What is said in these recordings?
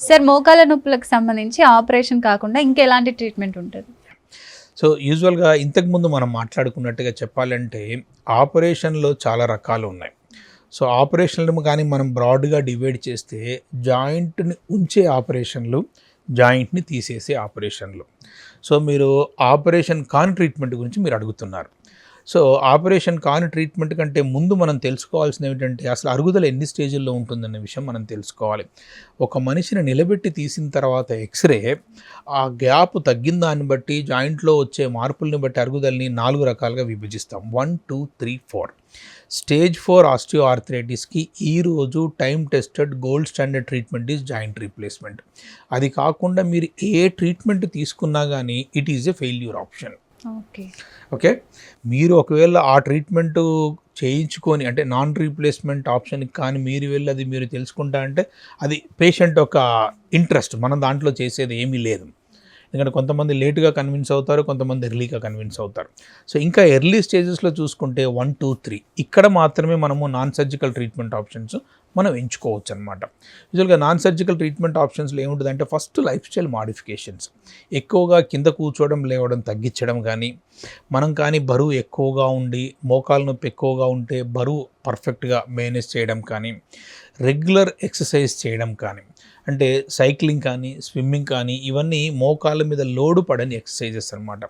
Sir మోకాల నొప్పులకు సంబంధించి operation కాకుండా ఇంకెలాంటి ట్రీట్మెంట్ ఉంటుంది? సో యూజువల్గా ఇంతకుముందు మనం మాట్లాడుకున్నట్టుగా చెప్పాలంటే ఆపరేషన్లో చాలా రకాలు ఉన్నాయి. సో ఆపరేషన్లు కానీ మనం బ్రాడ్గా డివైడ్ చేస్తే జాయింట్ని ఉంచే ఆపరేషన్లు, జాయింట్ని తీసేసే ఆపరేషన్లు. సో మీరు ఆపరేషన్ కాని ట్రీట్మెంట్ గురించి మీరు అడుగుతున్నారు. సో ఆపరేషన్ కాని ట్రీట్మెంట్ కంటే ముందు మనం తెలుసుకోవాల్సింది ఏమిటంటే అసలు అరుగుదల ఎన్ని స్టేజ్ల్లో ఉంటుందనే విషయం మనం తెలుసుకోవాలి. ఒక మనిషిని నిలబెట్టి తీసిన తర్వాత ఎక్స్రే ఆ గ్యాప్ తగ్గిన దాన్ని బట్టి జాయింట్లో వచ్చే మార్పుల్ని బట్టి అరుగుదలని 4 రకాలుగా విభజిస్తాం. 1, 2, 3, 4. స్టేజ్ 4 ఆస్టియోఆర్థరైటిస్కి ఈరోజు time tested gold standard treatment is joint replacement. అది కాకుండా మీరు ఏ ట్రీట్మెంట్ తీసుకున్నా కానీ it is a failure option. Okay, మీరు ఒకవేళ ఆ ట్రీట్మెంటు చేయించుకొని అంటే నాన్ రీప్లేస్మెంట్ ఆప్షన్కి కానీ మీరు వెళ్ళి అది మీరు తెలుసుకుంటా అంటే అది పేషెంట్ ఒక ఇంట్రెస్ట్, మనం దాంట్లో చేసేది ఏమీ లేదు. ఎందుకంటే కొంతమంది లేటుగా కన్విన్స్ అవుతారు, కొంతమంది ఎర్లీగా కన్విన్స్ అవుతారు. సో ఇంకా ఎర్లీ స్టేజెస్లో చూసుకుంటే 1, 2, 3 ఇక్కడ మాత్రమే మనము నాన్ సర్జికల్ ట్రీట్మెంట్ ఆప్షన్స్ మనం ఎంచుకోవచ్చు అనమాట. యూజువల్గా నాన్ సర్జికల్ ట్రీట్మెంట్ ఆప్షన్స్లో ఏముంటుందంటే ఫస్ట్ లైఫ్ స్టైల్ మాడిఫికేషన్స్, ఎక్కువగా కింద కూర్చోవడం లేవడం తగ్గించడం కానీ, మనం కానీ బరువు ఎక్కువగా ఉండి మోకాల నొప్పి ఎక్కువగా ఉంటే బరువు పర్ఫెక్ట్గా మేనేజ్ చేయడం కానీ, రెగ్యులర్ ఎక్సర్సైజ్ చేయడం కానీ, అంటే సైక్లింగ్ కానీ స్విమ్మింగ్ కానీ ఇవన్నీ మోకాళ్ళ మీద లోడు పడని ఎక్సర్సైజెస్ అనమాట.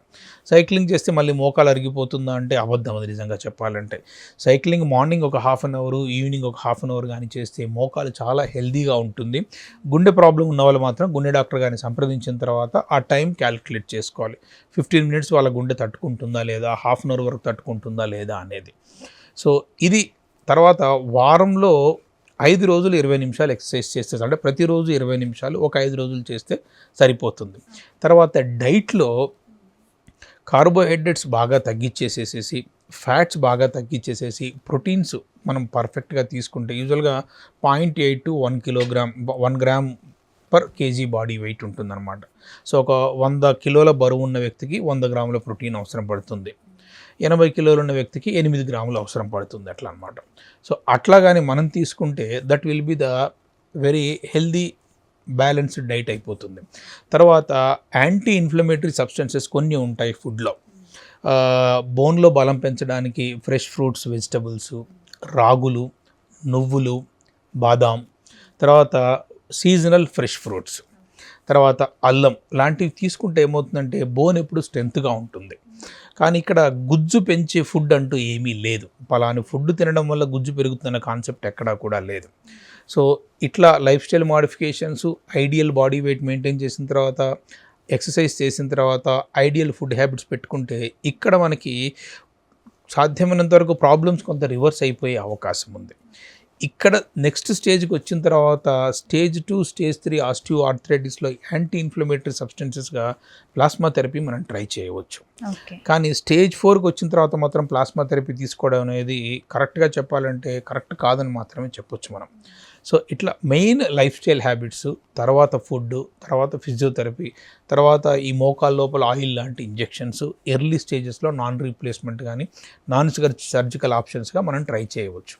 సైక్లింగ్ చేస్తే మళ్ళీ మోకాలు అరిగిపోతుందా అంటే అబద్ధం అది నిజంగా చెప్పాలంటే. సైక్లింగ్ మార్నింగ్ ఒక హాఫ్ అన్ అవర్, ఈవినింగ్ ఒక హాఫ్ అన్ అవర్ కానీ చేస్తే మోకాలు చాలా హెల్దీగా ఉంటుంది. గుండె ప్రాబ్లం ఉన్న వాళ్ళు మాత్రం గుండె డాక్టర్ గారిని సంప్రదించిన తర్వాత ఆ టైం క్యాలిక్యులేట్ చేసుకోవాలి. 15 మినిట్స్ వాళ్ళ గుండె తట్టుకుంటుందా లేదా, హాఫ్ అన్ అవర్ వరకు తట్టుకుంటుందా లేదా అనేది. సో ఇది తర్వాత వారంలో 5 రోజులు 20 నిమిషాలు ఎక్సర్సైజ్ చేస్తే, అంటే ప్రతిరోజు 20 నిమిషాలు ఒక 5 రోజులు చేస్తే సరిపోతుంది. తర్వాత డైట్లో కార్బోహైడ్రేట్స్ బాగా తగ్గించేసేసి, ఫ్యాట్స్ బాగా తగ్గించేసేసి, ప్రోటీన్స్ మనం పర్ఫెక్ట్గా తీసుకుంటే యూజువల్గా 0.8 to 1 kilogram 1 gram per KG body weight ఉంటుందన్నమాట. సో ఒక 100 కిలోల బరువు ఉన్న వ్యక్తికి 100 గ్రాముల ప్రోటీన్ అవసరం పడుతుంది. 80 కిలోలు ఉన్న వ్యక్తికి 8 గ్రాములు అవసరం పడుతుంది అట్లా అనమాట. సో అట్లా కానీ మనం తీసుకుంటే that will be the very healthy balanced diet అయిపోతుంది. తర్వాత యాంటీ ఇన్ఫ్లమేటరీ సబ్స్టెన్సెస్ కొన్ని ఉంటాయి ఫుడ్లో. బోన్లో బలం పెంచడానికి ఫ్రెష్ ఫ్రూట్స్, వెజిటబుల్స్, రాగులు, నువ్వులు, బాదాం, తర్వాత సీజనల్ ఫ్రెష్ ఫ్రూట్స్, తర్వాత అల్లం లాంటివి తీసుకుంటే ఏమవుతుందంటే బోన్ ఎప్పుడు స్ట్రెంత్గా ఉంటుంది. కానీ ఇక్కడ గుజ్జు పెంచే ఫుడ్ అంటూ ఏమీ లేదు. పలాని ఫుడ్ తినడం వల్ల గుజ్జు పెరుగుతుందన్న కాన్సెప్ట్ ఎక్కడా కూడా లేదు. సో ఇట్లా life style modifications, ideal body weight maintain చేసిన తర్వాత, ఎక్సర్సైజ్ చేసిన తర్వాత, ఐడియల్ ఫుడ్ హ్యాబిట్స్ పెట్టుకుంటే ఇక్కడ మనకి సాధ్యమైనంత వరకు ప్రాబ్లమ్స్ కొంత రివర్స్ అయిపోయే అవకాశం ఉంది. ఇక్కడ నెక్స్ట్ స్టేజ్కి వచ్చిన తర్వాత స్టేజ్ 2, స్టేజ్ 3 ఆస్టియోఆర్థరైటిస్లో యాంటీ ఇన్ఫ్లమేటరీ సబ్స్టెన్సెస్గా ప్లాస్మా థెరపీ మనం ట్రై చేయవచ్చు. కానీ స్టేజ్ 4కి వచ్చిన తర్వాత మాత్రం ప్లాస్మా థెరపీ తీసుకోవడం అనేది కరెక్ట్గా చెప్పాలంటే కరెక్ట్ కాదని మాత్రమే చెప్పొచ్చు మనం. సో ఇట్లా మెయిన్ లైఫ్ స్టైల్ హ్యాబిట్స్, తర్వాత ఫుడ్, తర్వాత ఫిజియోథెరపీ, తర్వాత ఈ మోకాల లోపల ఆయిల్ లాంటి ఇంజెక్షన్స్, ఎర్లీ స్టేజెస్లో నాన్ రీప్లేస్మెంట్ కానీ నాన్ సర్జికల్ ఆప్షన్స్గా మనం ట్రై చేయవచ్చు.